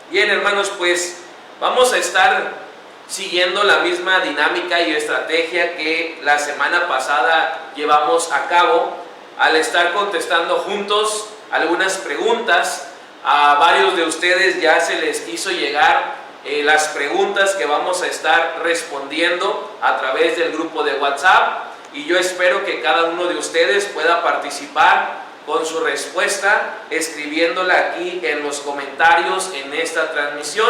Bien, hermanos, pues vamos a estar siguiendo la misma dinámica y estrategia que la semana pasada llevamos a cabo al estar contestando juntos algunas preguntas. A varios de ustedes ya se les hizo llegar las preguntas que vamos a estar respondiendo a través del grupo de WhatsApp, y yo espero que cada uno de ustedes pueda participar con su respuesta, escribiéndola aquí en los comentarios en esta transmisión,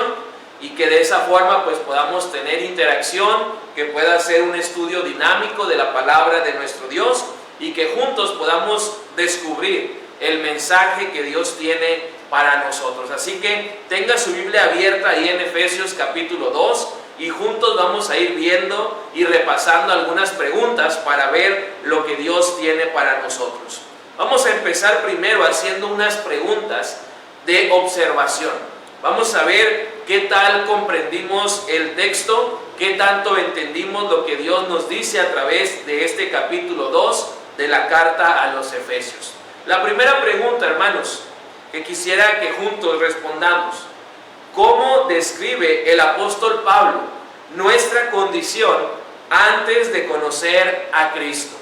y que de esa forma pues podamos tener interacción, que pueda ser un estudio dinámico de la palabra de nuestro Dios, y que juntos podamos descubrir el mensaje que Dios tiene para nosotros. Así que tenga su Biblia abierta ahí en Efesios capítulo 2, y juntos vamos a ir viendo y repasando algunas preguntas para ver lo que Dios tiene para nosotros. Vamos a empezar primero haciendo unas preguntas de observación. Vamos a ver qué tal comprendimos el texto, qué tanto entendimos lo que Dios nos dice a través de este capítulo 2 de la carta a los Efesios. La primera pregunta, hermanos, que quisiera que juntos respondamos: ¿cómo describe el apóstol Pablo nuestra condición antes de conocer a Cristo?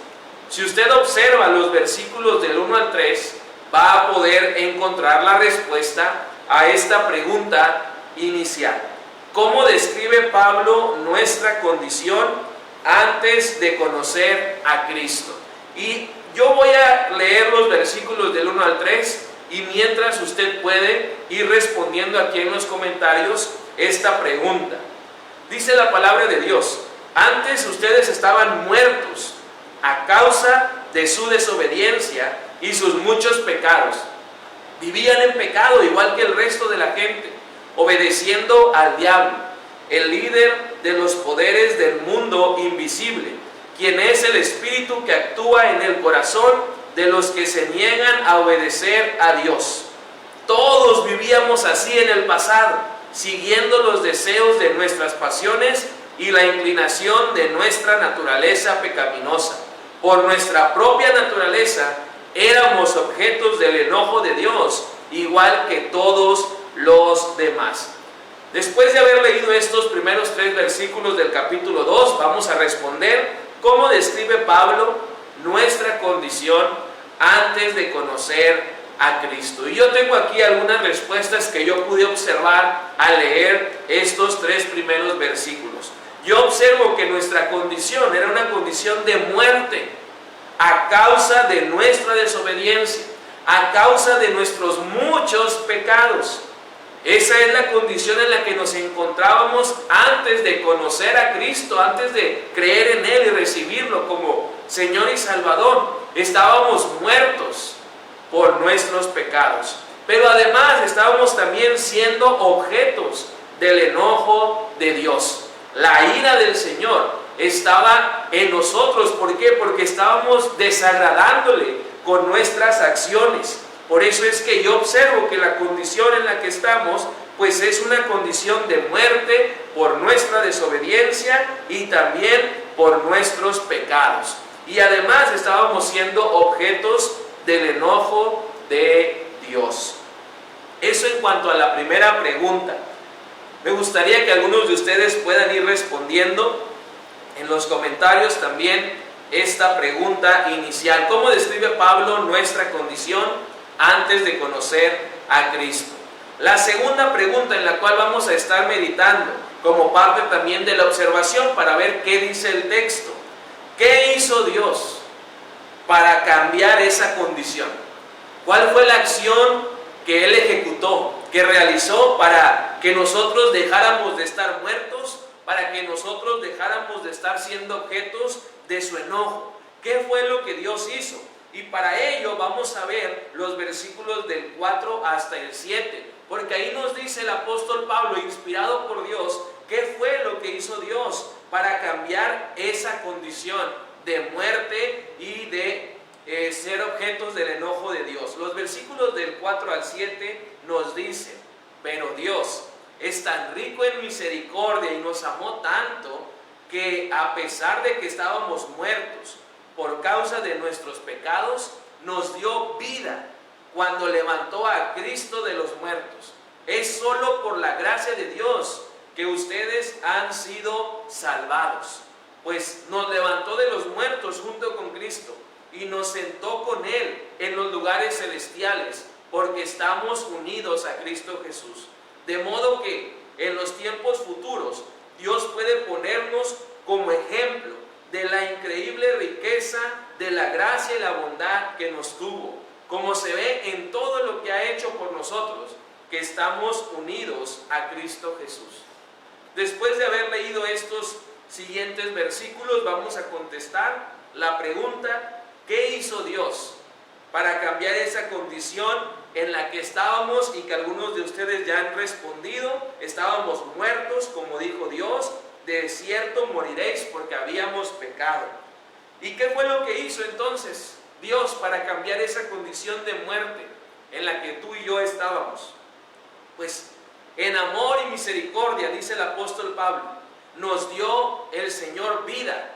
Si usted observa los versículos del 1 al 3, va a poder encontrar la respuesta a esta pregunta inicial. ¿Cómo describe Pablo nuestra condición antes de conocer a Cristo? Y yo voy a leer los versículos del 1 al 3, y mientras usted puede ir respondiendo aquí en los comentarios esta pregunta. Dice la palabra de Dios: antes ustedes estaban muertos a causa de su desobediencia y sus muchos pecados. Vivían en pecado igual que el resto de la gente, obedeciendo al diablo, el líder de los poderes del mundo invisible, quien es el espíritu que actúa en el corazón de los que se niegan a obedecer a Dios. Todos vivíamos así en el pasado, siguiendo los deseos de nuestras pasiones y la inclinación de nuestra naturaleza pecaminosa. Por nuestra propia naturaleza éramos objetos del enojo de Dios, igual que todos los demás. Después de haber leído estos primeros 3 versículos del capítulo 2, vamos a responder cómo describe Pablo nuestra condición antes de conocer a Cristo. Y yo tengo aquí algunas respuestas que yo pude observar al leer estos 3 primeros versículos. Yo observo que nuestra condición era una condición de muerte a causa de nuestra desobediencia, a causa de nuestros muchos pecados. Esa es la condición en la que nos encontrábamos antes de conocer a Cristo, antes de creer en Él y recibirlo como Señor y Salvador. Estábamos muertos por nuestros pecados, pero además estábamos también siendo objetos del enojo de Dios. La ira del Señor estaba en nosotros. ¿Por qué? Porque estábamos desagradándole con nuestras acciones. Por eso es que yo observo que la condición en la que estamos, pues es una condición de muerte por nuestra desobediencia y también por nuestros pecados. Y además estábamos siendo objetos del enojo de Dios. Eso en cuanto a la primera pregunta. Me gustaría que algunos de ustedes puedan ir respondiendo en los comentarios también esta pregunta inicial. ¿Cómo describe Pablo nuestra condición antes de conocer a Cristo? La segunda pregunta en la cual vamos a estar meditando como parte también de la observación para ver qué dice el texto. ¿Qué hizo Dios para cambiar esa condición? ¿Cuál fue la acción que Él ejecutó, que realizó para que nosotros dejáramos de estar muertos, para que nosotros dejáramos de estar siendo objetos de su enojo? ¿Qué fue lo que Dios hizo? Y para ello vamos a ver los versículos del 4 hasta el 7, porque ahí nos dice el apóstol Pablo, inspirado por Dios, qué fue lo que hizo Dios para cambiar esa condición de muerte y de ser objetos del enojo de Dios. Los versículos del 4 al 7 nos dicen: pero Dios es tan rico en misericordia y nos amó tanto que a pesar de que estábamos muertos por causa de nuestros pecados, nos dio vida cuando levantó a Cristo de los muertos. Es solo por la gracia de Dios que ustedes han sido salvados, pues nos levantó de los muertos junto con Cristo y nos sentó con Él en los lugares celestiales, porque estamos unidos a Cristo Jesús. De modo que en los tiempos futuros Dios puede ponernos como ejemplo de la increíble riqueza de la gracia y la bondad que nos tuvo, como se ve en todo lo que ha hecho por nosotros, que estamos unidos a Cristo Jesús. Después de haber leído estos siguientes versículos, vamos a contestar la pregunta: ¿qué hizo Dios para cambiar esa condición en la que estábamos y que algunos de ustedes ya han respondido? Estábamos muertos, como dijo Dios, de cierto moriréis porque habíamos pecado. ¿Y qué fue lo que hizo entonces Dios para cambiar esa condición de muerte en la que tú y yo estábamos? Pues en amor y misericordia, dice el apóstol Pablo, nos dio el Señor vida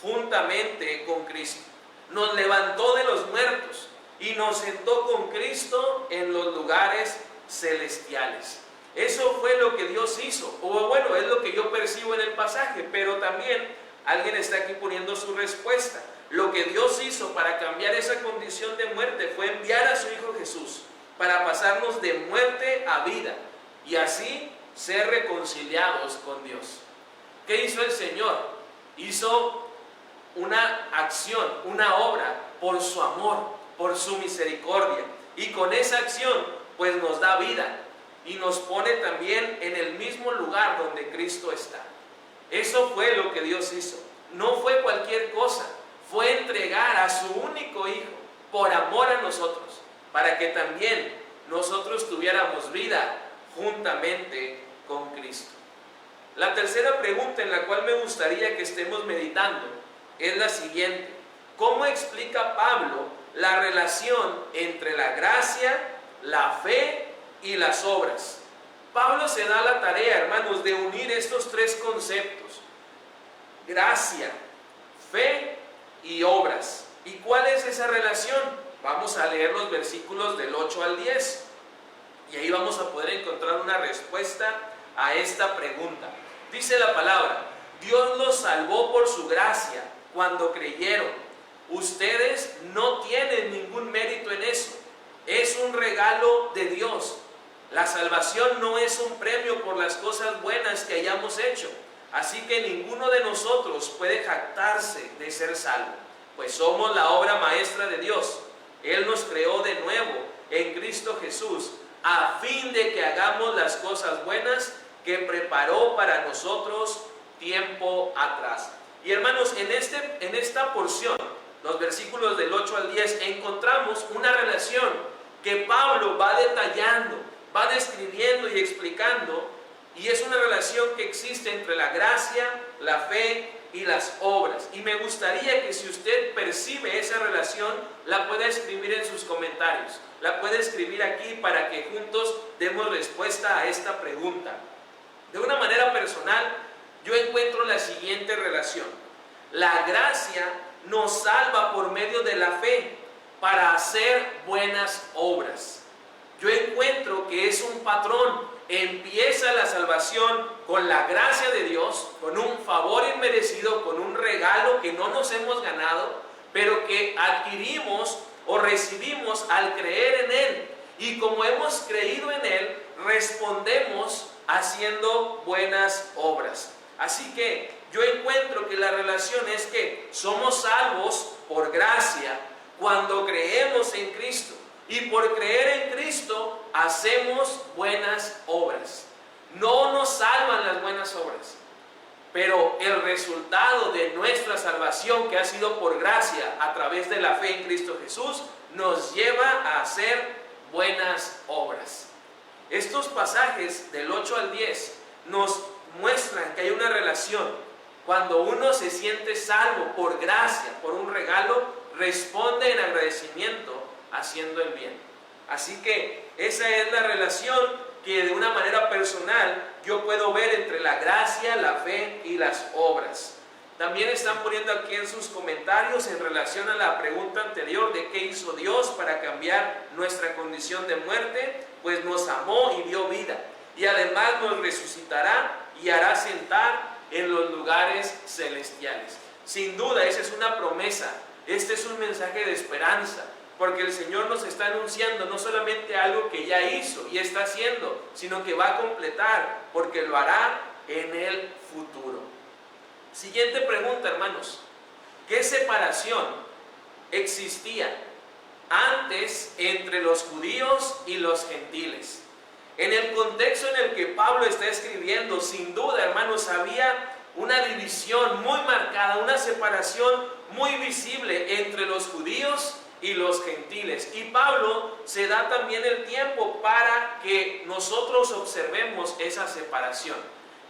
juntamente con Cristo. Nos levantó de los muertos y nos sentó con Cristo en los lugares celestiales. Eso fue lo que Dios hizo, o bueno, es lo que yo percibo en el pasaje, pero también alguien está aquí poniendo su respuesta. Lo que Dios hizo para cambiar esa condición de muerte fue enviar a su Hijo Jesús para pasarnos de muerte a vida y así ser reconciliados con Dios. ¿Qué hizo el Señor? Hizo una acción, una obra por su amor, por su misericordia, y con esa acción pues nos da vida y nos pone también en el mismo lugar donde Cristo está. Eso fue lo que Dios hizo. No fue cualquier cosa, fue entregar a su único Hijo por amor a nosotros, para que también nosotros tuviéramos vida juntamente con Cristo. La tercera pregunta en la cual me gustaría que estemos meditando es la siguiente: ¿cómo explica Pablo la relación entre la gracia, la fe y las obras? Pablo se da la tarea, hermanos, de unir estos tres conceptos: gracia, fe y obras. ¿Y cuál es esa relación? Vamos a leer los versículos del 8 al 10 y ahí vamos a poder encontrar una respuesta a esta pregunta. Dice la palabra: Dios los salvó por su gracia cuando creyeron. Ustedes no tienen ningún mérito en eso, es un regalo de Dios. La salvación no es un premio por las cosas buenas que hayamos hecho, así que ninguno de nosotros puede jactarse de ser salvo, pues somos la obra maestra de Dios. Él nos creó de nuevo en Cristo Jesús a fin de que hagamos las cosas buenas que preparó para nosotros tiempo atrás. Y hermanos, en esta porción, los versículos del 8 al 10, encontramos una relación que Pablo va detallando, va describiendo y explicando, y es una relación que existe entre la gracia, la fe y las obras. Y me gustaría que, si usted percibe esa relación, la pueda escribir en sus comentarios, la puede escribir aquí para que juntos demos respuesta a esta pregunta. De una manera personal, yo encuentro la siguiente relación: la gracia nos salva por medio de la fe para hacer buenas obras. Yo encuentro que es un patrón. Empieza la salvación con la gracia de Dios, con un favor inmerecido, con un regalo que no nos hemos ganado, pero que adquirimos o recibimos al creer en Él. Y como hemos creído en Él, respondemos haciendo buenas obras. Así que yo encuentro que la relación es que somos salvos por gracia cuando creemos en Cristo. Y por creer en Cristo hacemos buenas obras. No nos salvan las buenas obras, pero el resultado de nuestra salvación, que ha sido por gracia a través de la fe en Cristo Jesús, nos lleva a hacer buenas obras. Estos pasajes del 8 al 10 nos muestran que hay una relación. Cuando uno se siente salvo por gracia, por un regalo, responde en agradecimiento haciendo el bien. Así que esa es la relación que de una manera personal yo puedo ver entre la gracia, la fe y las obras. También están poniendo aquí en sus comentarios en relación a la pregunta anterior de qué hizo Dios para cambiar nuestra condición de muerte. Pues nos amó y dio vida, y además nos resucitará y hará sentar en los lugares celestiales. Sin duda, esa es una promesa. Este es un mensaje de esperanza, porque el Señor nos está anunciando no solamente algo que ya hizo y está haciendo, sino que va a completar, porque lo hará en el futuro. Siguiente pregunta, hermanos. ¿Qué separación existía antes entre los judíos y los gentiles? En el contexto en el que Pablo está escribiendo, sin duda, hermanos, había una división muy marcada, una separación muy visible entre los judíos y los gentiles. Y Pablo se da también el tiempo para que nosotros observemos esa separación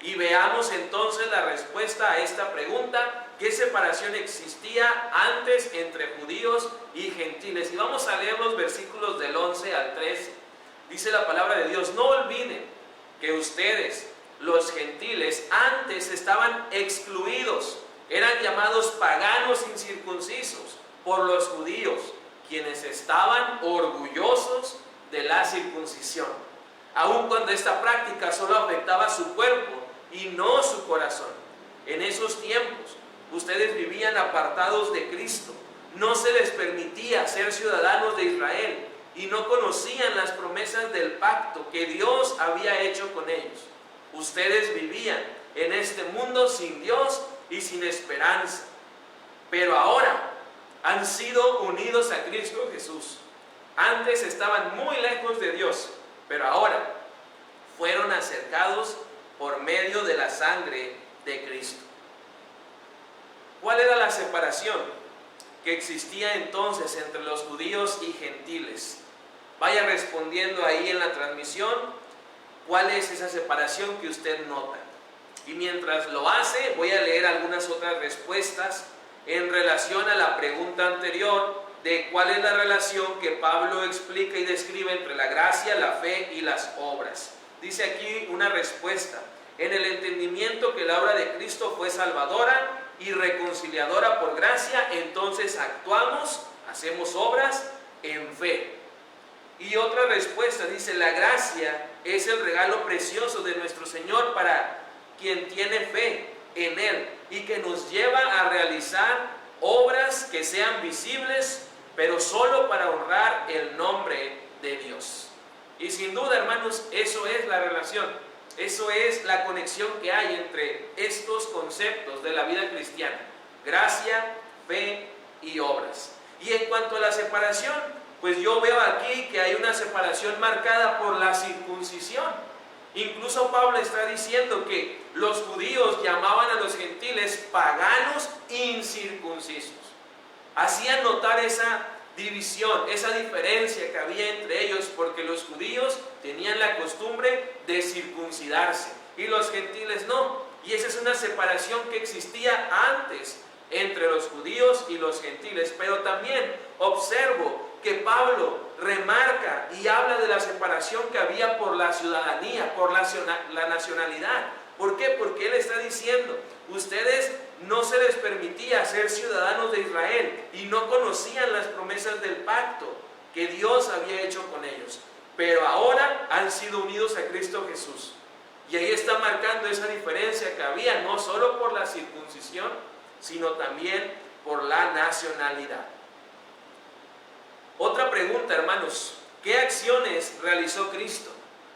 y veamos entonces la respuesta a esta pregunta: ¿qué separación existía antes entre judíos y gentiles? Y vamos a leer los versículos del 11 al 13. Dice la palabra de Dios: no olviden que ustedes, los gentiles, antes estaban excluidos, eran llamados paganos incircuncisos por los judíos, quienes estaban orgullosos de la circuncisión, aun cuando esta práctica solo afectaba su cuerpo y no su corazón. En esos tiempos, ustedes vivían apartados de Cristo, no se les permitía ser ciudadanos de Israel y no conocían las promesas del pacto que Dios había hecho con ellos. Ustedes vivían en este mundo sin Dios y sin esperanza, pero ahora han sido unidos a Cristo Jesús. Antes estaban muy lejos de Dios, pero ahora fueron acercados por medio de la sangre de Cristo. ¿Cuál era la separación que existía entonces entre los judíos y gentiles? Vaya respondiendo ahí en la transmisión cuál es esa separación que usted nota. Y mientras lo hace, voy a leer algunas otras respuestas en relación a la pregunta anterior de cuál es la relación que Pablo explica y describe entre la gracia, la fe y las obras. Dice aquí una respuesta: en el entendimiento que la obra de Cristo fue salvadora y reconciliadora por gracia, entonces actuamos, hacemos obras en fe. Y otra respuesta dice: la gracia es el regalo precioso de nuestro Señor para quien tiene fe en Él y que nos lleva a realizar obras que sean visibles, pero solo para honrar el nombre de Dios. Y sin duda, hermanos, eso es la relación, eso es la conexión que hay entre estos conceptos de la vida cristiana: gracia, fe y obras. Y en cuanto a la separación, pues yo veo aquí que hay una separación marcada por la circuncisión. Incluso Pablo está diciendo que los judíos llamaban a los gentiles paganos incircuncisos. Hacían notar esa división, esa diferencia que había entre ellos, porque los judíos tenían la costumbre de circuncidarse y los gentiles no. Y esa es una separación que existía antes entre los judíos y los gentiles. Pero también observo que Pablo remarca y habla de la separación que había por la ciudadanía, por la nacionalidad. ¿Por qué? Porque él está diciendo: ustedes no se les permitía ser ciudadanos de Israel y no conocían las promesas del pacto que Dios había hecho con ellos, pero ahora han sido unidos a Cristo Jesús. Y ahí está marcando esa diferencia que había, no solo por la circuncisión, sino también por la nacionalidad. Otra pregunta, hermanos: ¿qué acciones realizó Cristo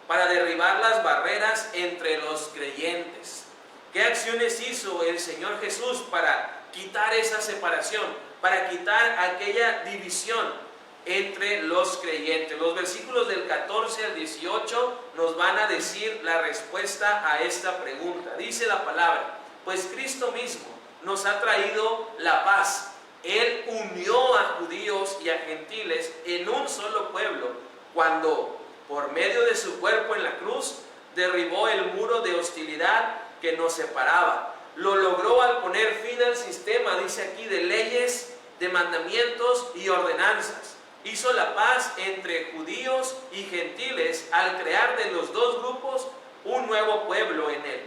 para derribar las barreras entre los creyentes? ¿Qué acciones hizo el Señor Jesús para quitar esa separación, para quitar aquella división entre los creyentes? Los versículos del 14 al 18 nos van a decir la respuesta a esta pregunta. Dice la palabra: pues Cristo mismo nos ha traído la paz. Él unió a judíos y a gentiles en un solo pueblo, cuando por medio de su cuerpo en la cruz derribó el muro de hostilidad que nos separaba. Lo logró al poner fin al sistema, dice aquí, de leyes, de mandamientos y ordenanzas. Hizo la paz entre judíos y gentiles al crear de los dos grupos un nuevo pueblo en él.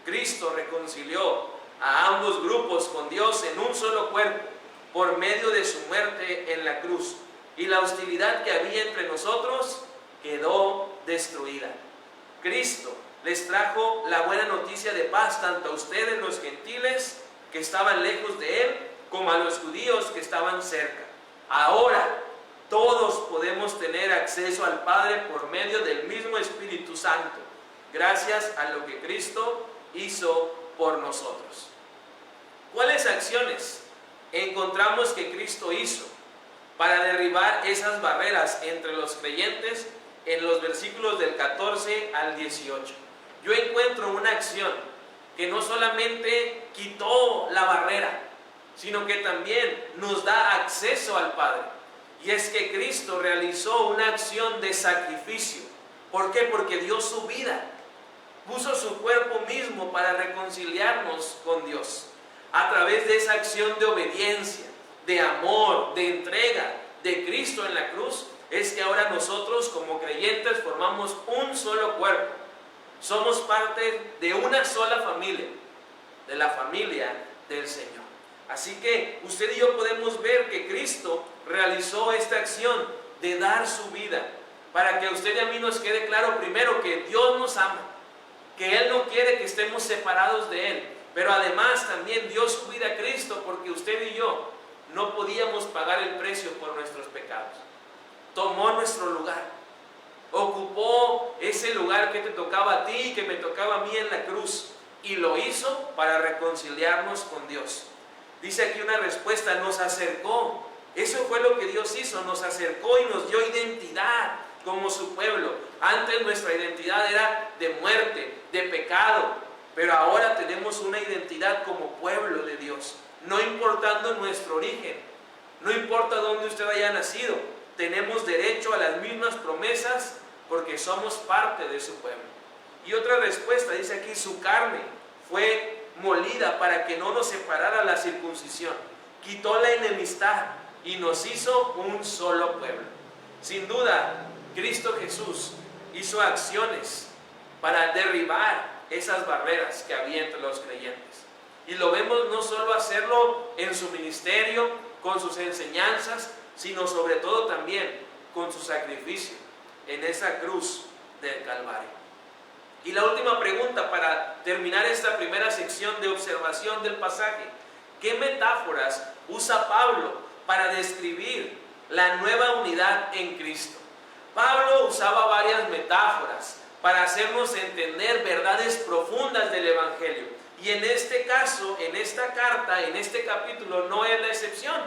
Cristo reconcilió a ambos grupos con Dios en un solo cuerpo, por medio de su muerte en la cruz, y la hostilidad que había entre nosotros quedó destruida. Cristo les trajo la buena noticia de paz tanto a ustedes los gentiles que estaban lejos de Él, como a los judíos que estaban cerca. Ahora todos podemos tener acceso al Padre por medio del mismo Espíritu Santo, gracias a lo que Cristo hizo por nosotros. ¿Cuáles acciones encontramos que Cristo hizo para derribar esas barreras entre los creyentes en los versículos del 14 al 18? Yo encuentro una acción que no solamente quitó la barrera, sino que también nos da acceso al Padre. Y es que Cristo realizó una acción de sacrificio. ¿Por qué? Porque dio su vida, puso su cuerpo mismo para reconciliarnos con Dios. A través de esa acción de obediencia, de amor, de entrega de Cristo en la cruz, es que ahora nosotros como creyentes formamos un solo cuerpo. Somos parte de una sola familia, de la familia del Señor. Así que usted y yo podemos ver que Cristo realizó esta acción de dar su vida, para que a usted y a mí nos quede claro primero que Dios nos ama, que Él no quiere que estemos separados de Él, pero además también dio su vida a Cristo porque usted y yo no podíamos pagar el precio por nuestros pecados. Tomó nuestro lugar, ocupó ese lugar que te tocaba a ti y que me tocaba a mí en la cruz, y lo hizo para reconciliarnos con Dios. Dice aquí una respuesta: nos acercó. Eso fue lo que Dios hizo, nos acercó y nos dio identidad como su pueblo. Antes nuestra identidad era de muerte, de pecado, pero ahora tenemos una identidad como pueblo de Dios, no importando nuestro origen, no importa dónde usted haya nacido, tenemos derecho a las mismas promesas porque somos parte de su pueblo. Y otra respuesta, dice aquí: su carne fue molida para que no nos separara la circuncisión, quitó la enemistad y nos hizo un solo pueblo. Sin duda, Cristo Jesús hizo acciones para derribar esas barreras que había entre los creyentes. Y lo vemos no solo hacerlo en su ministerio, con sus enseñanzas, sino sobre todo también con su sacrificio en esa cruz del Calvario. Y la última pregunta para terminar esta primera sección de observación del pasaje: ¿qué metáforas usa Pablo para describir la nueva unidad en Cristo? Pablo usaba varias metáforas para hacernos entender verdades profundas del Evangelio. Y en este caso, en esta carta, en este capítulo, no es la excepción.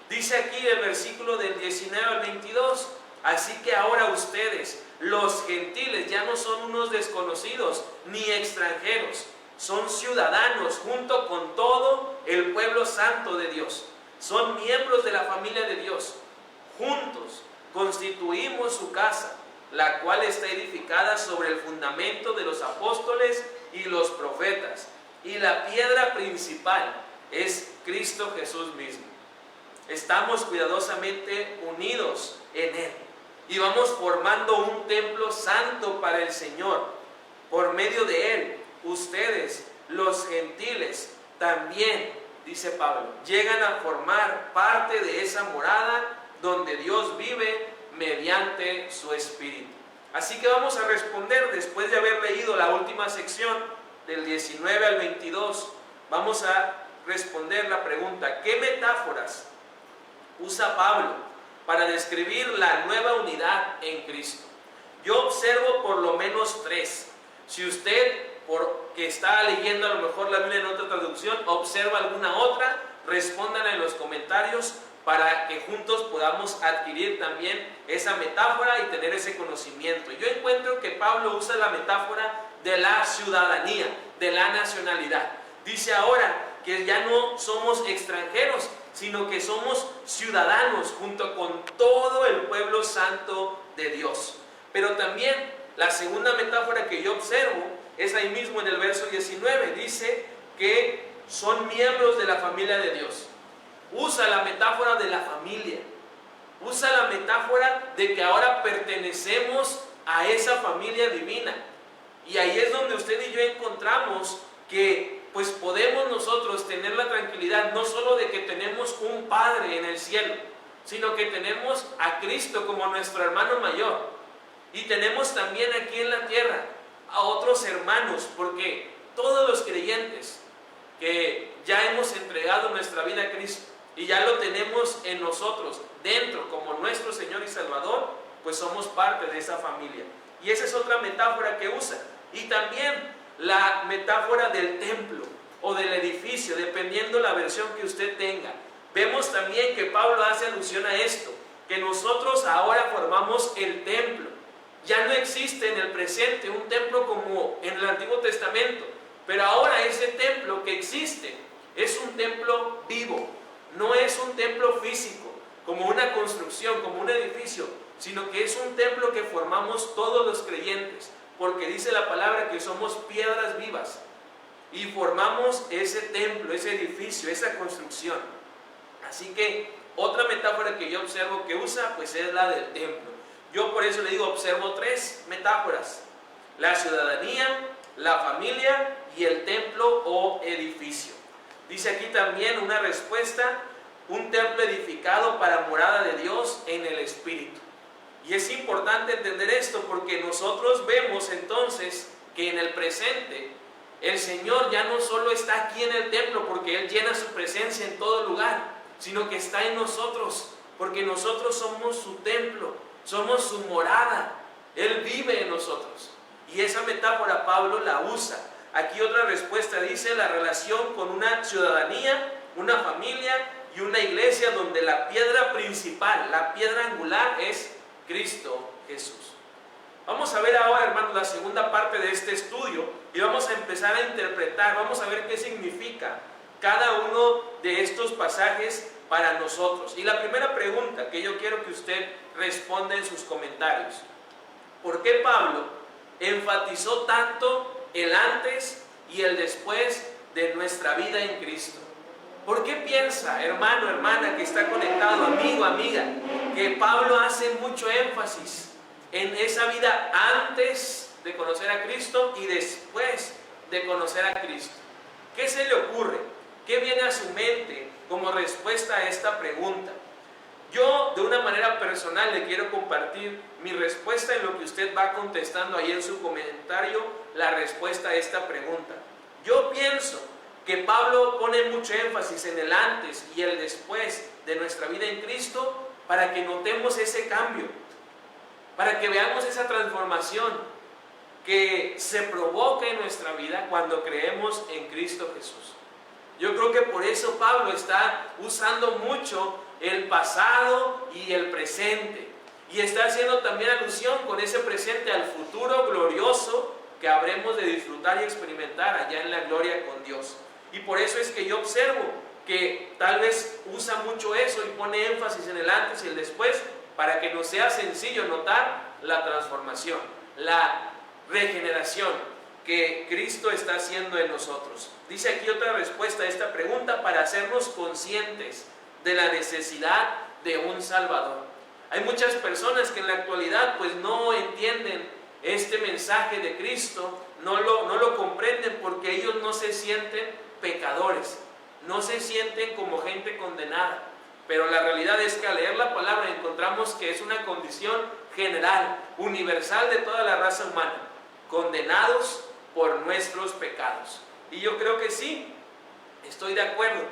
Dice aquí el versículo del 19 al 22: así que ahora ustedes, los gentiles, ya no son unos desconocidos ni extranjeros, son ciudadanos junto con todo el pueblo santo de Dios. Son miembros de la familia de Dios. Juntos constituimos su casa, la cual está edificada sobre el fundamento de los apóstoles y los profetas. Y la piedra principal es Cristo Jesús mismo. Estamos cuidadosamente unidos en Él y vamos formando un templo santo para el Señor. Por medio de Él, ustedes, los gentiles, también, dice Pablo, llegan a formar parte de esa morada donde Dios vive mediante su Espíritu. Así que vamos a responder, después de haber leído la última sección del 19 al 22, vamos a responder la pregunta: ¿qué metáforas usa Pablo para describir la nueva unidad en Cristo? Yo observo por lo menos tres. Si usted, porque está leyendo a lo mejor la Biblia en otra traducción, observa alguna otra, respóndanla en los comentarios para que juntos podamos adquirir también esa metáfora y tener ese conocimiento. Yo encuentro que Pablo usa la metáfora de la ciudadanía, de la nacionalidad. Dice ahora que ya no somos extranjeros, sino que somos ciudadanos junto con todo el pueblo santo de Dios. Pero también la segunda metáfora que yo observo es ahí mismo en el verso 19. Dice que son miembros de la familia de Dios. Usa la metáfora de la familia. Usa la metáfora de que ahora pertenecemos a esa familia divina. Y ahí es donde usted y yo encontramos que pues podemos nosotros tener la tranquilidad no solo de que tenemos un Padre en el cielo, sino que tenemos a Cristo como nuestro hermano mayor. Y tenemos también aquí en la tierra a otros hermanos, porque todos los creyentes que ya hemos entregado nuestra vida a Cristo y ya lo tenemos en nosotros dentro como nuestro Señor y Salvador, pues somos parte de esa familia. Y esa es otra metáfora que usa. Y también la metáfora del templo o del edificio, dependiendo la versión que usted tenga. Vemos también que Pablo hace alusión a esto, que nosotros ahora formamos el templo. Ya no existe en el presente un templo como en el Antiguo Testamento, pero ahora ese templo que existe es un templo vivo, no es un templo físico, como una construcción, como un edificio, sino que es un templo que formamos todos los creyentes, porque dice la palabra que somos piedras vivas y formamos ese templo, ese edificio, esa construcción. Así que otra metáfora que yo observo que usa, pues es la del templo. Yo por eso le digo, observo tres metáforas: la ciudadanía, la familia y el templo o edificio. Dice aquí también una respuesta: un templo edificado para morada de Dios en el Espíritu. Y es importante entender esto porque nosotros vemos entonces que en el presente el Señor ya no solo está aquí en el templo porque Él llena su presencia en todo lugar, sino que está en nosotros porque nosotros somos su templo, somos su morada. Él vive en nosotros. Y esa metáfora Pablo la usa. Aquí otra respuesta dice: la relación con una ciudadanía, una familia y una iglesia donde la piedra principal, la piedra angular es Cristo Jesús. Vamos a ver ahora, hermanos, la segunda parte de este estudio y vamos a empezar a interpretar, vamos a ver qué significa cada uno de estos pasajes para nosotros. Y la primera pregunta que yo quiero que usted responda en sus comentarios: ¿por qué Pablo enfatizó tanto el antes y el después de nuestra vida en Cristo? ¿Por qué piensa, hermano, hermana, que está conectado, amigo, amiga, que Pablo hace mucho énfasis en esa vida antes de conocer a Cristo y después de conocer a Cristo? ¿Qué se le ocurre? ¿Qué viene a su mente como respuesta a esta pregunta? Yo, de una manera personal, le quiero compartir mi respuesta en lo que usted va contestando ahí en su comentario, la respuesta a esta pregunta. Yo pienso que Pablo pone mucho énfasis en el antes y el después de nuestra vida en Cristo para que notemos ese cambio, para que veamos esa transformación que se provoca en nuestra vida cuando creemos en Cristo Jesús. Yo creo que por eso Pablo está usando mucho el pasado y el presente, y está haciendo también alusión con ese presente al futuro glorioso que habremos de disfrutar y experimentar allá en la gloria con Dios. Y por eso es que yo observo que tal vez usa mucho eso y pone énfasis en el antes y el después para que nos sea sencillo notar la transformación, la regeneración que Cristo está haciendo en nosotros. Dice aquí otra respuesta a esta pregunta: para hacernos conscientes de la necesidad de un Salvador. Hay muchas personas que en la actualidad pues no entienden este mensaje de Cristo, no lo comprenden porque ellos no se sienten pecadores, no se sienten como gente condenada. Pero la realidad es que al leer la palabra encontramos que es una condición general, universal de toda la raza humana, condenados por nuestros pecados. Y yo creo que sí, estoy de acuerdo.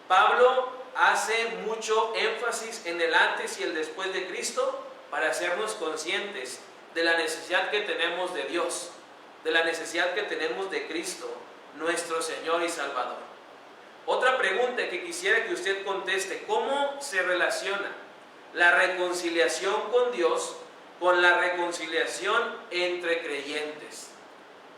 Pablo hace mucho énfasis en el antes y el después de Cristo para hacernos conscientes de la necesidad que tenemos de Dios, de la necesidad que tenemos de Cristo, nuestro Señor y Salvador. Otra pregunta que quisiera que usted conteste: ¿cómo se relaciona la reconciliación con Dios con la reconciliación entre creyentes?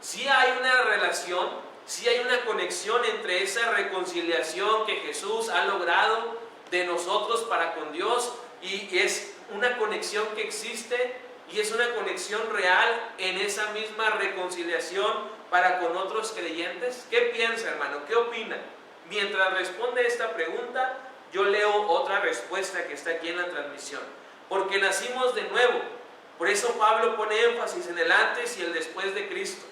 ¿Sí hay una relación? ¿Sí hay una conexión entre esa reconciliación que Jesús ha logrado de nosotros para con Dios, y es una conexión que existe y es una conexión real en esa misma reconciliación para con otros creyentes? ¿Qué piensa, hermano? ¿Qué opina? Mientras responde esta pregunta, yo leo otra respuesta que está aquí en la transmisión. Porque nacimos de nuevo. Por eso Pablo pone énfasis en el antes y el después de Cristo.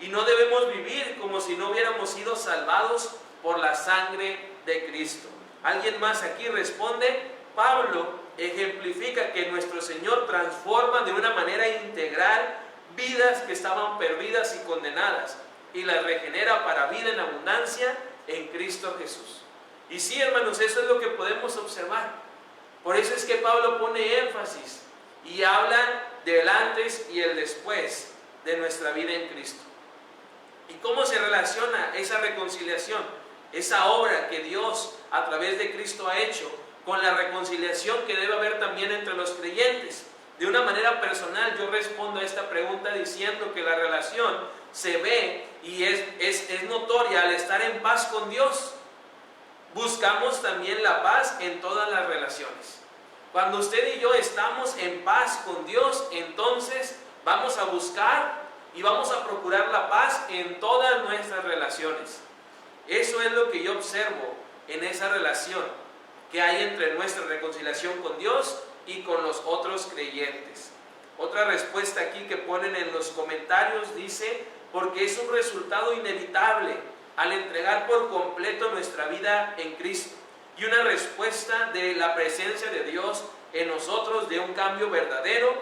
y no debemos vivir como si no hubiéramos sido salvados por la sangre de Cristo. ¿Alguien más aquí responde? Pablo ejemplifica que nuestro Señor transforma de una manera integral vidas que estaban perdidas y condenadas y las regenera para vida en abundancia en Cristo Jesús. Y sí, hermanos, eso es lo que podemos observar. Por eso es que Pablo pone énfasis y habla del antes y el después de nuestra vida en Cristo. ¿Y cómo se relaciona esa reconciliación, esa obra que Dios a través de Cristo ha hecho, con la reconciliación que debe haber también entre los creyentes? De una manera personal yo respondo a esta pregunta diciendo que la relación se ve y es notoria al estar en paz con Dios. Buscamos también la paz en todas las relaciones. Cuando usted y yo estamos en paz con Dios, entonces vamos a buscar y vamos a procurar la paz en todas nuestras relaciones. Eso es lo que yo observo en esa relación que hay entre nuestra reconciliación con Dios y con los otros creyentes. Otra respuesta aquí que ponen en los comentarios dice, porque es un resultado inevitable al entregar por completo nuestra vida en Cristo, y una respuesta de la presencia de Dios en nosotros, de un cambio verdadero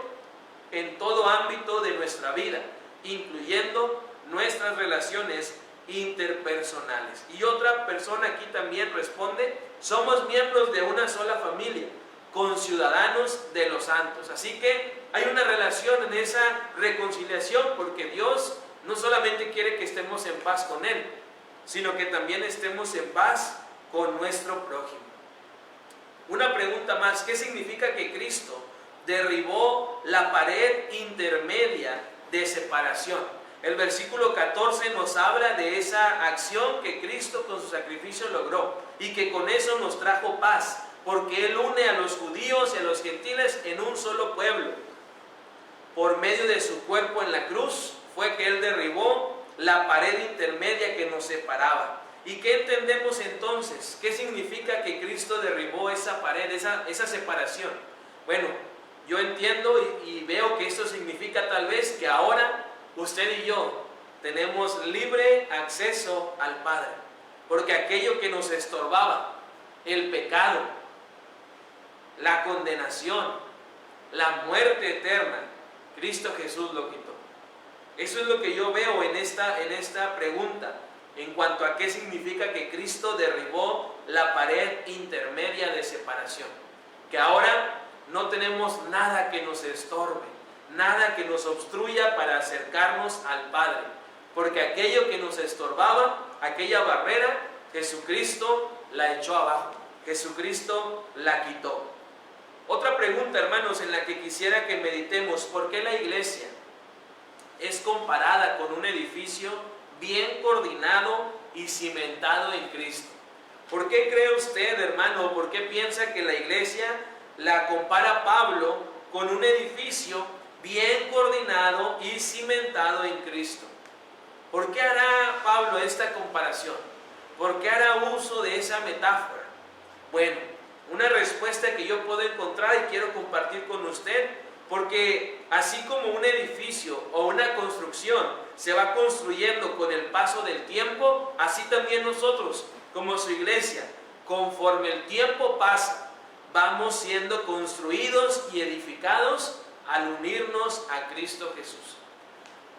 en todo ámbito de nuestra vida, incluyendo nuestras relaciones interpersonales. Y otra persona aquí también responde, somos miembros de una sola familia, conciudadanos de los santos. Así que hay una relación en esa reconciliación, porque Dios no solamente quiere que estemos en paz con Él, sino que también estemos en paz con nuestro prójimo. Una pregunta más, ¿qué significa que Cristo derribó la pared intermedia de separación? El versículo 14 nos habla de esa acción que Cristo con su sacrificio logró y que con eso nos trajo paz, porque Él une a los judíos y a los gentiles en un solo pueblo. Por medio de su cuerpo en la cruz fue que Él derribó la pared intermedia que nos separaba. ¿Y qué entendemos entonces? ¿Qué significa que Cristo derribó esa pared, esa separación? Bueno, yo entiendo y veo que esto significa tal vez que ahora usted y yo tenemos libre acceso al Padre, porque aquello que nos estorbaba, el pecado, la condenación, la muerte eterna, Cristo Jesús lo quitó. Eso es lo que yo veo en esta pregunta, en cuanto a qué significa que Cristo derribó la pared intermedia de separación. Que ahora no tenemos nada que nos estorbe, nada que nos obstruya para acercarnos al Padre, porque aquello que nos estorbaba, aquella barrera, Jesucristo la echó abajo, Jesucristo la quitó. Otra pregunta, hermanos, en la que quisiera que meditemos: ¿por qué la iglesia es comparada con un edificio bien coordinado y cimentado en Cristo? ¿Por qué cree usted, hermano, por qué piensa que la iglesia la compara Pablo con un edificio bien coordinado y cimentado en Cristo? ¿Por qué hará Pablo esta comparación? ¿Por qué hará uso de esa metáfora? Bueno, una respuesta que yo puedo encontrar y quiero compartir con usted, porque así como un edificio o una construcción se va construyendo con el paso del tiempo, así también nosotros, como su iglesia, conforme el tiempo pasa, vamos siendo construidos y edificados al unirnos a Cristo Jesús.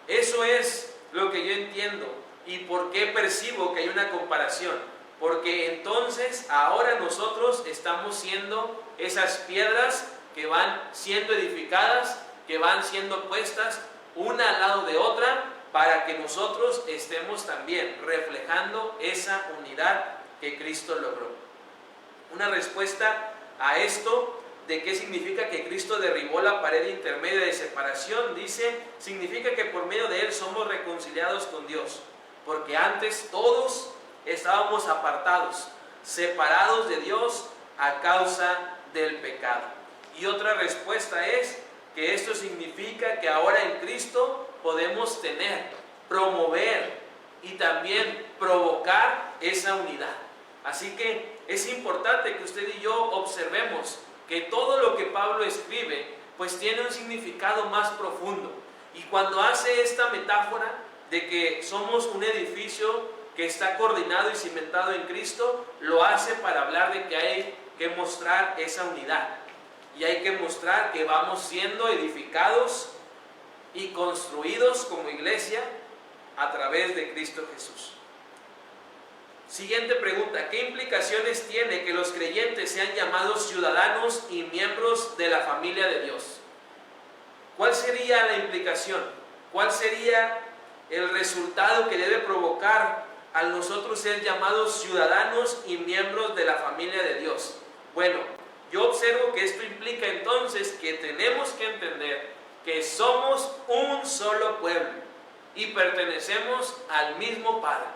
Eso es lo que yo entiendo y por qué percibo que hay una comparación. Porque entonces ahora nosotros estamos siendo esas piedras que van siendo edificadas, que van siendo puestas una al lado de otra, para que nosotros estemos también reflejando esa unidad que Cristo logró. Una respuesta a esto de qué significa que Cristo derribó la pared intermedia de separación, dice, significa que por medio de Él somos reconciliados con Dios, porque antes todos estábamos apartados, separados de Dios a causa del pecado. Y otra respuesta es que esto significa que ahora en Cristo podemos tener, promover y también provocar esa unidad. Así que es importante que usted y yo observemos que todo lo que Pablo escribe pues tiene un significado más profundo. Y cuando hace esta metáfora, de que somos un edificio que está coordinado y cimentado en Cristo, lo hace para hablar de que hay que mostrar esa unidad. Y hay que mostrar que vamos siendo edificados y construidos como iglesia a través de Cristo Jesús. Siguiente pregunta: ¿qué implicaciones tiene que los creyentes sean llamados ciudadanos y miembros de la familia de Dios? ¿Cuál sería la implicación? ¿Cuál sería el resultado que debe provocar al nosotros ser llamados ciudadanos y miembros de la familia de Dios? Bueno, yo observo que esto implica entonces que tenemos que entender que somos un solo pueblo y pertenecemos al mismo Padre.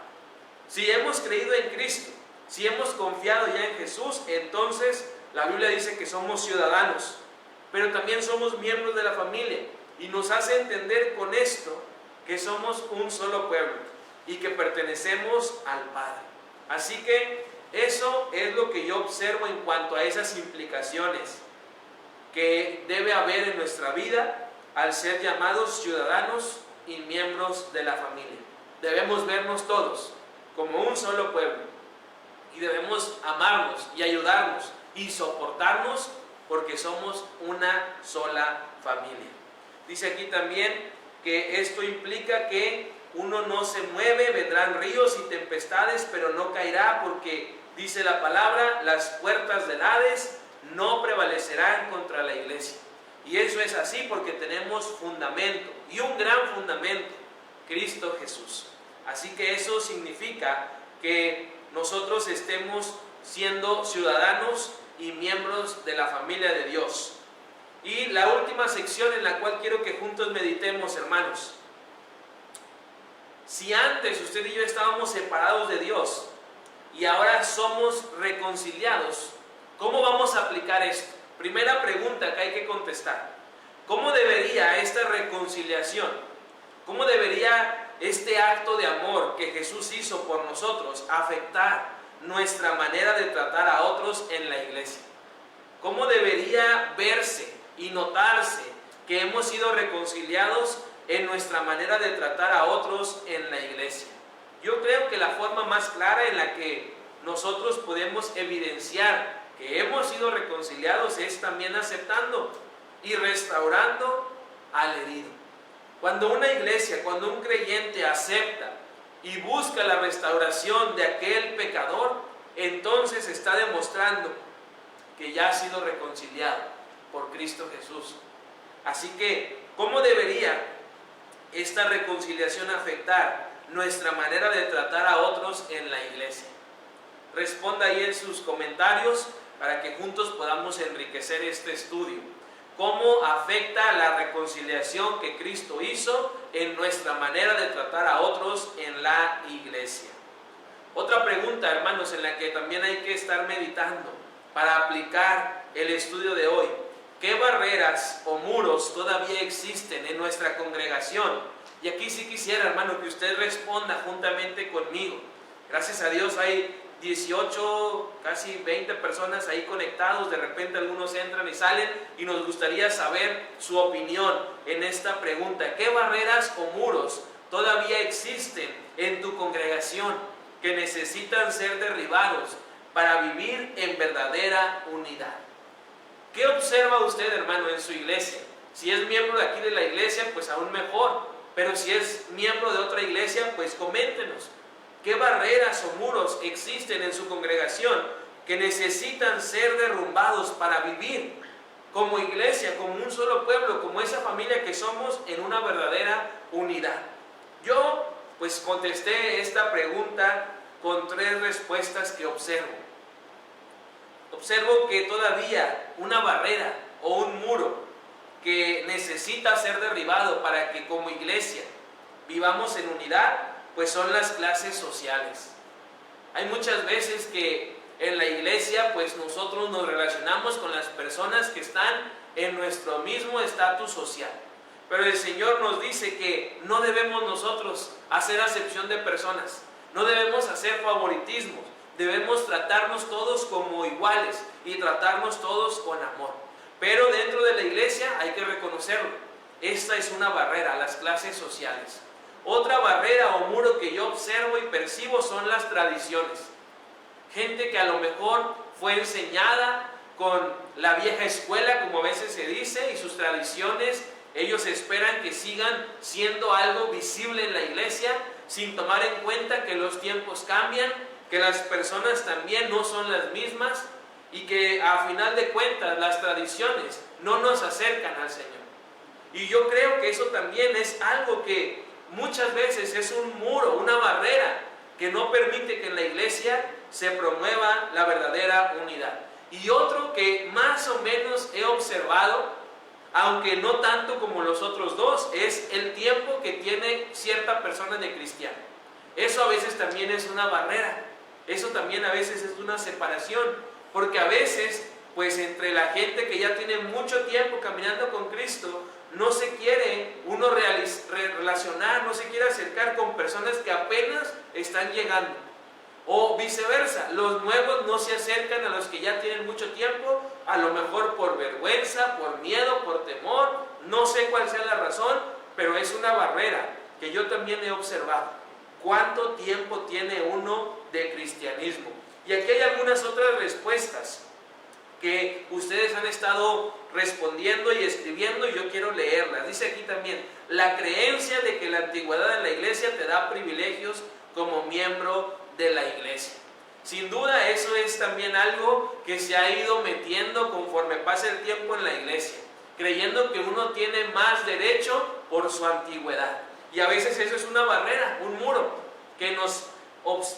Si hemos creído en Cristo, si hemos confiado ya en Jesús, entonces la Biblia dice que somos ciudadanos, pero también somos miembros de la familia, y nos hace entender con esto que somos un solo pueblo y que pertenecemos al Padre. Así que eso es lo que yo observo en cuanto a esas implicaciones que debe haber en nuestra vida al ser llamados ciudadanos y miembros de la familia. Debemos vernos todos como un solo pueblo y debemos amarnos y ayudarnos y soportarnos porque somos una sola familia. Dice aquí también que esto implica que uno no se mueve, vendrán ríos y tempestades, pero no caerá, porque dice la palabra, las puertas del Hades no prevalecerán contra la iglesia. Y eso es así porque tenemos fundamento, y un gran fundamento, Cristo Jesús. Así que eso significa que nosotros estemos siendo ciudadanos y miembros de la familia de Dios. Y la última sección en la cual quiero que juntos meditemos, hermanos. Si antes usted y yo estábamos separados de Dios y ahora somos reconciliados, ¿cómo vamos a aplicar esto? Primera pregunta que hay que contestar: ¿cómo debería esta reconciliación, cómo debería este acto de amor que Jesús hizo por nosotros afectar nuestra manera de tratar a otros en la iglesia? ¿Cómo debería verse y notarse que hemos sido reconciliados en nuestra manera de tratar a otros en la iglesia? Yo creo que la forma más clara en la que nosotros podemos evidenciar que hemos sido reconciliados es también aceptando y restaurando al herido. Cuando una iglesia, cuando un creyente acepta y busca la restauración de aquel pecador, entonces está demostrando que ya ha sido reconciliado por Cristo Jesús. Así que, ¿cómo debería esta reconciliación afectar nuestra manera de tratar a otros en la iglesia? Responda ahí en sus comentarios para que juntos podamos enriquecer este estudio. ¿Cómo afecta la reconciliación que Cristo hizo en nuestra manera de tratar a otros en la iglesia? Otra pregunta, hermanos, en la que también hay que estar meditando para aplicar el estudio de hoy: ¿qué barreras o muros todavía existen en nuestra congregación? Y aquí sí quisiera, hermano, que usted responda juntamente conmigo. Gracias a Dios hay 18, casi 20 personas ahí conectados. De repente algunos entran y salen y nos gustaría saber su opinión en esta pregunta. ¿Qué barreras o muros todavía existen en tu congregación que necesitan ser derribados para vivir en verdadera unidad? ¿Qué observa usted, hermano, en su iglesia? Si es miembro de aquí de la iglesia, pues aún mejor. Pero si es miembro de otra iglesia, pues coméntenos. ¿Qué barreras o muros existen en su congregación que necesitan ser derrumbados para vivir como iglesia, como un solo pueblo, como esa familia que somos, en una verdadera unidad? Yo, pues, contesté esta pregunta con 3 respuestas que observo. Observo que todavía una barrera o un muro que necesita ser derribado para que como iglesia vivamos en unidad, pues son las clases sociales. Hay muchas veces que en la iglesia, pues nosotros nos relacionamos con las personas que están en nuestro mismo estatus social. Pero el Señor nos dice que no debemos nosotros hacer acepción de personas, no debemos hacer favoritismos, debemos tratarnos todos como iguales y tratarnos todos con amor. Pero dentro de la iglesia hay que reconocerlo, esta es una barrera, las clases sociales. Otra barrera o muro que yo observo y percibo son las tradiciones. Gente que a lo mejor fue enseñada con la vieja escuela, como a veces se dice, y sus tradiciones, ellos esperan que sigan siendo algo visible en la iglesia, sin tomar en cuenta que los tiempos cambian, que las personas también no son las mismas, y que a final de cuentas las tradiciones no nos acercan al Señor. Y yo creo que eso también es algo que muchas veces es un muro, una barrera que no permite que en la iglesia se promueva la verdadera unidad. Y otro que más o menos he observado, aunque no tanto como los otros dos, es el tiempo que tiene cierta persona de cristiano. Eso a veces también es una barrera, eso también a veces es una separación, porque a veces, pues entre la gente que ya tiene mucho tiempo caminando con Cristo, no se quiere uno relacionar, no se quiere acercar con personas que apenas están llegando. O viceversa, los nuevos no se acercan a los que ya tienen mucho tiempo, a lo mejor por vergüenza, por miedo, por temor, no sé cuál sea la razón, pero es una barrera que yo también he observado. ¿Cuánto tiempo tiene uno de cristianismo? Y aquí hay algunas otras respuestas que ustedes han estado respondiendo y escribiendo, y yo quiero leerlas. Dice aquí también: la creencia de que la antigüedad en la iglesia te da privilegios como miembro de la iglesia. Sin duda eso es también algo que se ha ido metiendo conforme pasa el tiempo en la iglesia, creyendo que uno tiene más derecho por su antigüedad. Y a veces eso es una barrera, un muro que nos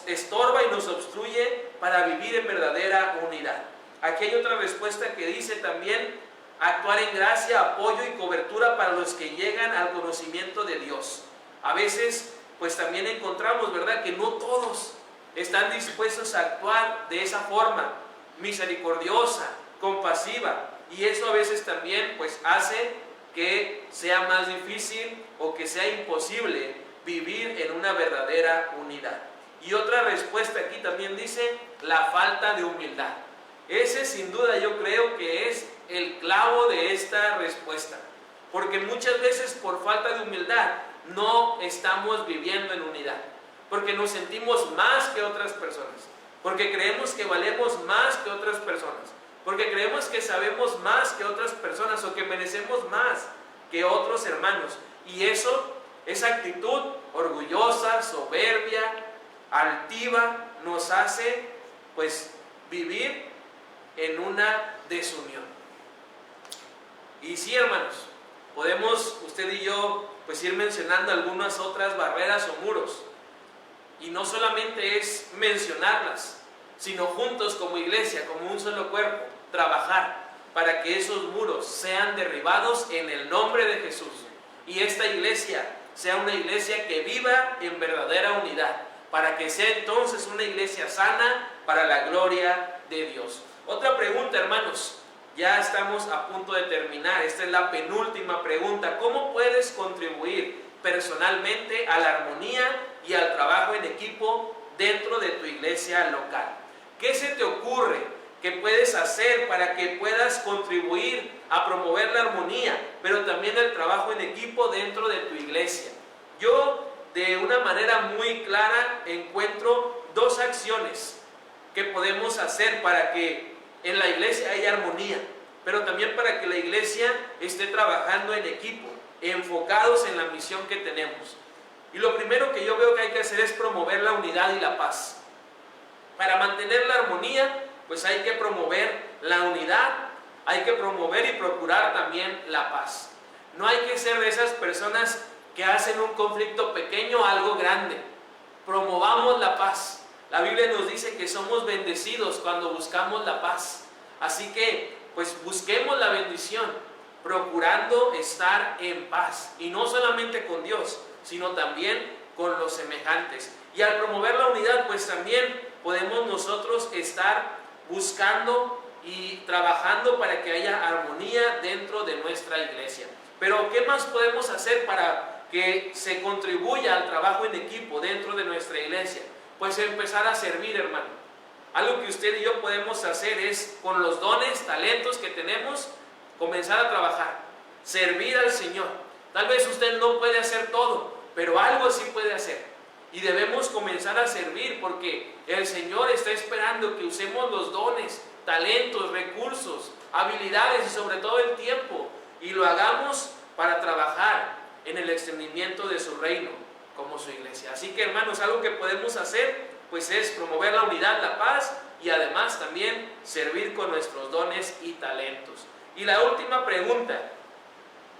estorba y nos obstruye para vivir en verdadera unidad. Aquí hay otra respuesta que dice también: actuar en gracia, apoyo y cobertura para los que llegan al conocimiento de Dios. A veces pues también encontramos, ¿verdad?, que no todos están dispuestos a actuar de esa forma misericordiosa, compasiva, y eso a veces también pues hace que sea más difícil o que sea imposible vivir en una verdadera unidad. Y otra respuesta aquí también dice: la falta de humildad. Ese sin duda yo creo que es el clavo de esta respuesta, porque muchas veces por falta de humildad no estamos viviendo en unidad, porque nos sentimos más que otras personas, porque creemos que valemos más que otras personas, porque creemos que sabemos más que otras personas o que merecemos más que otros hermanos. Y eso, esa actitud orgullosa, soberbia, altiva, nos hace pues vivir en una desunión. Y sí, hermanos, podemos usted y yo pues ir mencionando algunas otras barreras o muros, y no solamente es mencionarlas, sino juntos como iglesia, como un solo cuerpo, trabajar para que esos muros sean derribados en el nombre de Jesús, y esta iglesia sea una iglesia que viva en verdadera unidad, para que sea entonces una iglesia sana para la gloria de Dios. Otra pregunta, hermanos, ya estamos a punto de terminar. Esta es la penúltima pregunta: ¿cómo puedes contribuir personalmente a la armonía y al trabajo en equipo dentro de tu iglesia local? ¿Qué se te ocurre que puedes hacer para que puedas contribuir a promover la armonía, pero también el trabajo en equipo dentro de tu iglesia? Yo, de una manera muy clara, encuentro dos acciones que podemos hacer para que en la iglesia haya armonía, pero también para que la iglesia esté trabajando en equipo, enfocados en la misión que tenemos. Y lo primero que yo veo que hay que hacer es promover la unidad y la paz. Para mantener la armonía, pues hay que promover la unidad, hay que promover y procurar también la paz. No hay que ser de esas personas que hacen un conflicto pequeño algo grande. Promovamos la paz. La Biblia nos dice que somos bendecidos cuando buscamos la paz. Así que, pues busquemos la bendición, procurando estar en paz. Y no solamente con Dios, sino también con los semejantes. Y al promover la unidad, pues también podemos nosotros estar buscando y trabajando para que haya armonía dentro de nuestra iglesia. Pero, ¿qué más podemos hacer para que se contribuya al trabajo en equipo dentro de nuestra iglesia? Pues empezar a servir, hermano. Algo que usted y yo podemos hacer es, con los dones, talentos que tenemos, comenzar a trabajar, servir al Señor. Tal vez usted no puede hacer todo, pero algo sí puede hacer. Y debemos comenzar a servir porque el Señor está esperando que usemos los dones, talentos, recursos, habilidades y sobre todo el tiempo, y lo hagamos para trabajar en el extendimiento de su reino como su iglesia. Así que, hermanos, algo que podemos hacer pues es promover la unidad, la paz y además también servir con nuestros dones y talentos. Y la última pregunta: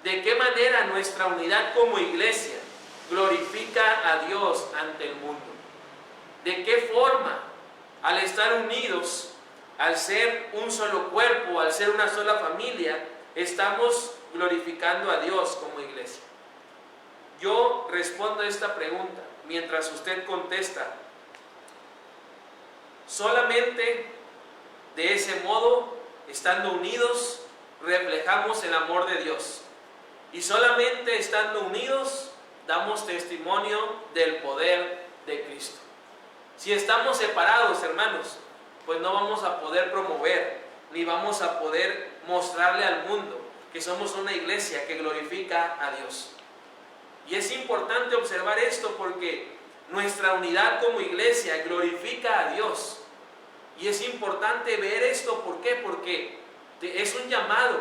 ¿de qué manera nuestra unidad como iglesia glorifica a Dios ante el mundo? ¿De qué forma, al estar unidos, al ser un solo cuerpo, al ser una sola familia, estamos glorificando a Dios como iglesia? Yo respondo a esta pregunta mientras usted contesta. Solamente de ese modo, estando unidos, reflejamos el amor de Dios. Y solamente estando unidos, damos testimonio del poder de Cristo. Si estamos separados, hermanos, pues no vamos a poder promover, ni vamos a poder mostrarle al mundo que somos una iglesia que glorifica a Dios. Y es importante observar esto porque nuestra unidad como iglesia glorifica a Dios. Y es importante ver esto, ¿por qué? Porque es un llamado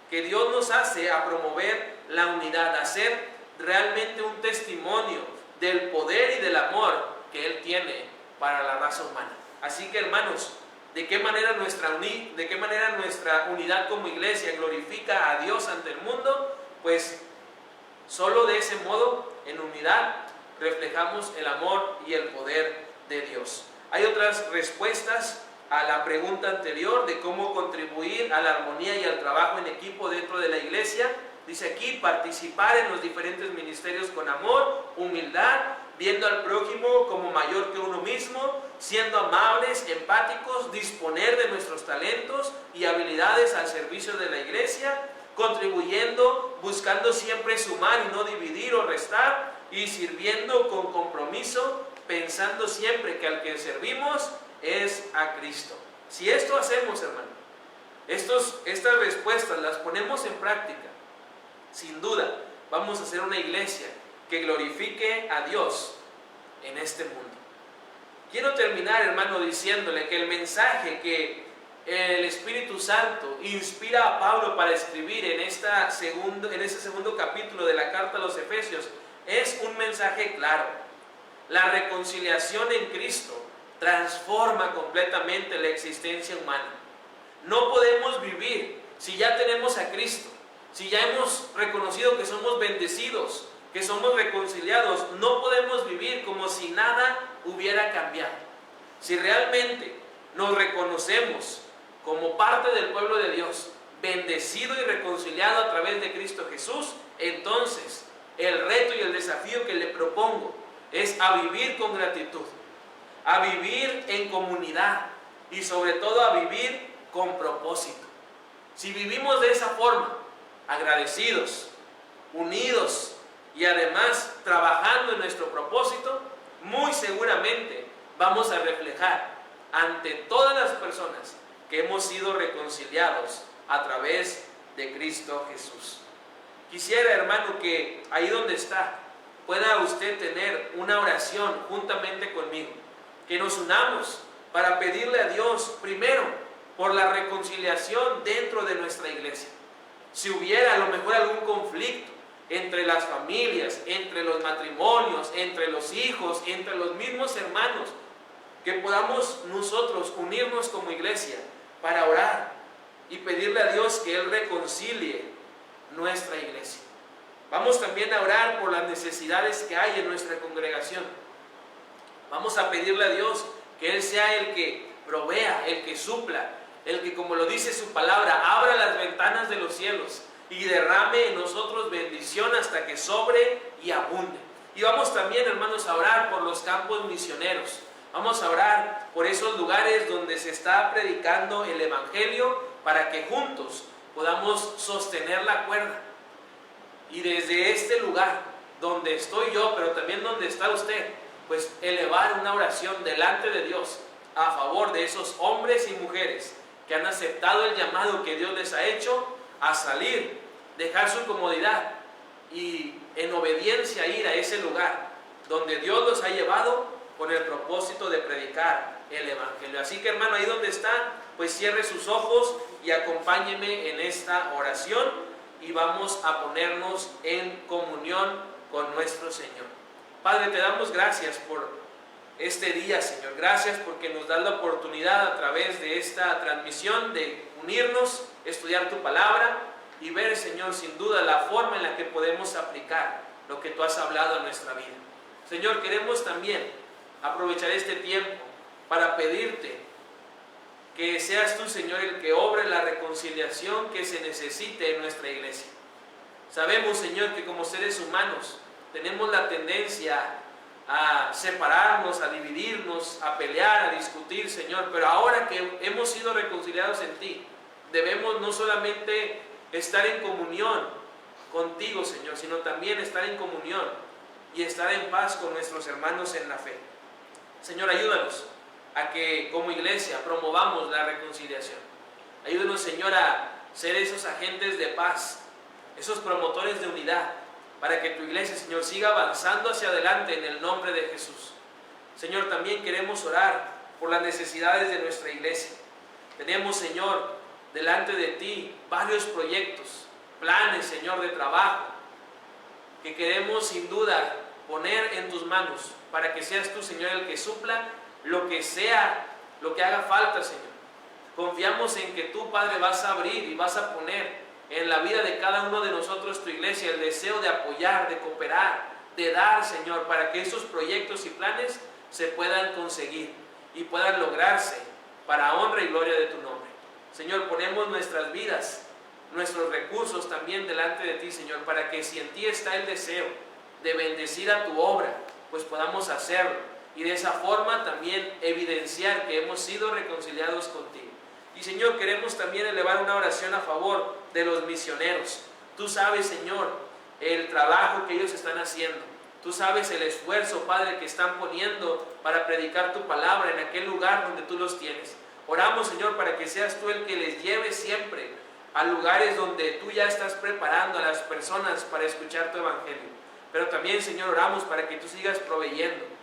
que Dios nos hace a promover la unidad, a ser realmente un testimonio del poder y del amor que Él tiene para la raza humana. Así que, hermanos, ¿de qué manera nuestra unidad como iglesia glorifica a Dios ante el mundo? Pues solo de ese modo, en unidad, reflejamos el amor y el poder de Dios. Hay otras respuestas a la pregunta anterior de cómo contribuir a la armonía y al trabajo en equipo dentro de la iglesia. Dice aquí: participar en los diferentes ministerios con amor, humildad, viendo al prójimo como mayor que uno mismo, siendo amables, empáticos, disponer de nuestros talentos y habilidades al servicio de la iglesia, contribuyendo, buscando siempre sumar y no dividir o restar, y sirviendo con compromiso, pensando siempre que al que servimos es a Cristo. Si esto hacemos, hermano, estas respuestas las ponemos en práctica, sin duda vamos a ser una iglesia que glorifique a Dios en este mundo. Quiero terminar, hermano, diciéndole que el mensaje que el Espíritu Santo inspira a Pablo para escribir en este segundo capítulo de la carta a los Efesios es un mensaje claro. La reconciliación en Cristo transforma completamente la existencia humana. No podemos vivir si ya tenemos a Cristo, si ya hemos reconocido que somos bendecidos, que somos reconciliados. No podemos vivir como si nada hubiera cambiado. Si realmente nos reconocemos como parte del pueblo de Dios, bendecido y reconciliado a través de Cristo Jesús, entonces el reto y el desafío que le propongo es a vivir con gratitud, a vivir en comunidad y sobre todo a vivir con propósito. Si vivimos de esa forma, agradecidos, unidos y además trabajando en nuestro propósito, muy seguramente vamos a reflejar ante todas las personas que hemos sido reconciliados a través de Cristo Jesús. Quisiera, hermano, que ahí donde está pueda usted tener una oración juntamente conmigo, que nos unamos para pedirle a Dios primero por la reconciliación dentro de nuestra iglesia. Si hubiera a lo mejor algún conflicto entre las familias, entre los matrimonios, entre los hijos, entre los mismos hermanos, que podamos nosotros unirnos como iglesia para orar y pedirle a Dios que Él reconcilie nuestra iglesia. Vamos también a orar por las necesidades que hay en nuestra congregación. Vamos a pedirle a Dios que Él sea el que provea, el que supla, el que, como lo dice su palabra, abra las ventanas de los cielos y derrame en nosotros bendición hasta que sobre y abunde. Y vamos también, hermanos, a orar por los campos misioneros. Vamos a orar por esos lugares donde se está predicando el Evangelio para que juntos podamos sostener la cuerda. Y desde este lugar donde estoy yo, pero también donde está usted, pues elevar una oración delante de Dios a favor de esos hombres y mujeres que han aceptado el llamado que Dios les ha hecho a salir, dejar su comodidad y en obediencia ir a ese lugar donde Dios los ha llevado con el propósito de predicar el Evangelio. Así que, hermano, ahí donde está, pues cierre sus ojos y acompáñeme en esta oración y vamos a ponernos en comunión con nuestro Señor. Padre, te damos gracias por este día, Señor. Gracias porque nos das la oportunidad a través de esta transmisión de unirnos, estudiar tu palabra y ver, Señor, sin duda la forma en la que podemos aplicar lo que tú has hablado en nuestra vida. Señor, queremos también aprovechar este tiempo para pedirte que seas tú, Señor, el que obre la reconciliación que se necesite en nuestra iglesia. Sabemos, Señor, que como seres humanos tenemos la tendencia a separarnos, a dividirnos, a pelear, a discutir, Señor, pero ahora que hemos sido reconciliados en ti, debemos no solamente estar en comunión contigo, Señor, sino también estar en comunión y estar en paz con nuestros hermanos en la fe. Señor, ayúdanos a que como iglesia promovamos la reconciliación. Ayúdanos, Señor, a ser esos agentes de paz, esos promotores de unidad, para que tu iglesia, Señor, siga avanzando hacia adelante en el nombre de Jesús. Señor, también queremos orar por las necesidades de nuestra iglesia. Tenemos, Señor, delante de ti varios proyectos, planes, Señor, de trabajo, que queremos sin duda poner en tus manos, para que seas tú, Señor, el que supla lo que sea, lo que haga falta, Señor. Confiamos en que tú, Padre, vas a abrir y vas a poner en la vida de cada uno de nosotros, tu iglesia, el deseo de apoyar, de cooperar, de dar, Señor, para que esos proyectos y planes se puedan conseguir y puedan lograrse para honra y gloria de tu nombre. Señor, ponemos nuestras vidas, nuestros recursos también delante de ti, Señor, para que si en ti está el deseo de bendecir a tu obra, pues podamos hacerlo y de esa forma también evidenciar que hemos sido reconciliados contigo. Y, Señor, queremos también elevar una oración a favor de los misioneros. Tú sabes, Señor, el trabajo que ellos están haciendo. Tú sabes el esfuerzo, Padre, que están poniendo para predicar tu palabra en aquel lugar donde tú los tienes. Oramos, Señor, para que seas tú el que les lleve siempre a lugares donde tú ya estás preparando a las personas para escuchar tu evangelio. Pero también, Señor, oramos para que tú sigas proveyendo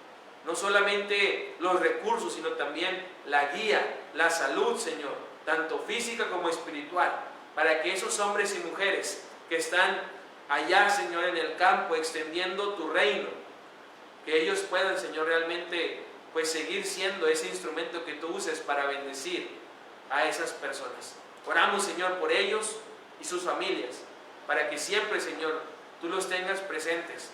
no solamente los recursos, sino también la guía, la salud, Señor, tanto física como espiritual, para que esos hombres y mujeres que están allá, Señor, en el campo, extendiendo tu reino, que ellos puedan, Señor, realmente pues seguir siendo ese instrumento que tú uses para bendecir a esas personas. Oramos, Señor, por ellos y sus familias, para que siempre, Señor, tú los tengas presentes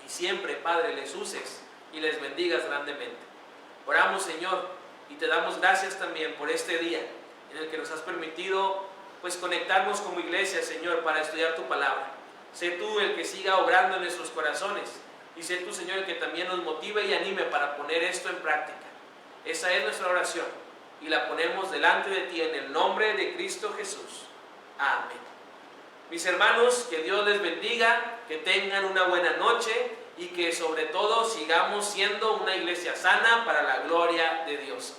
y siempre, Padre, les uses y les bendigas grandemente. Oramos, Señor, y te damos gracias también por este día en el que nos has permitido pues conectarnos como iglesia, Señor, para estudiar tu palabra. Sé tú el que siga obrando en nuestros corazones y sé tú, Señor, el que también nos motive y anime para poner esto en práctica. Esa es nuestra oración y la ponemos delante de ti en el nombre de Cristo Jesús. Amén. Mis hermanos, que Dios les bendiga, que tengan una buena noche y que sobre todo sigamos siendo una iglesia sana para la gloria de Dios.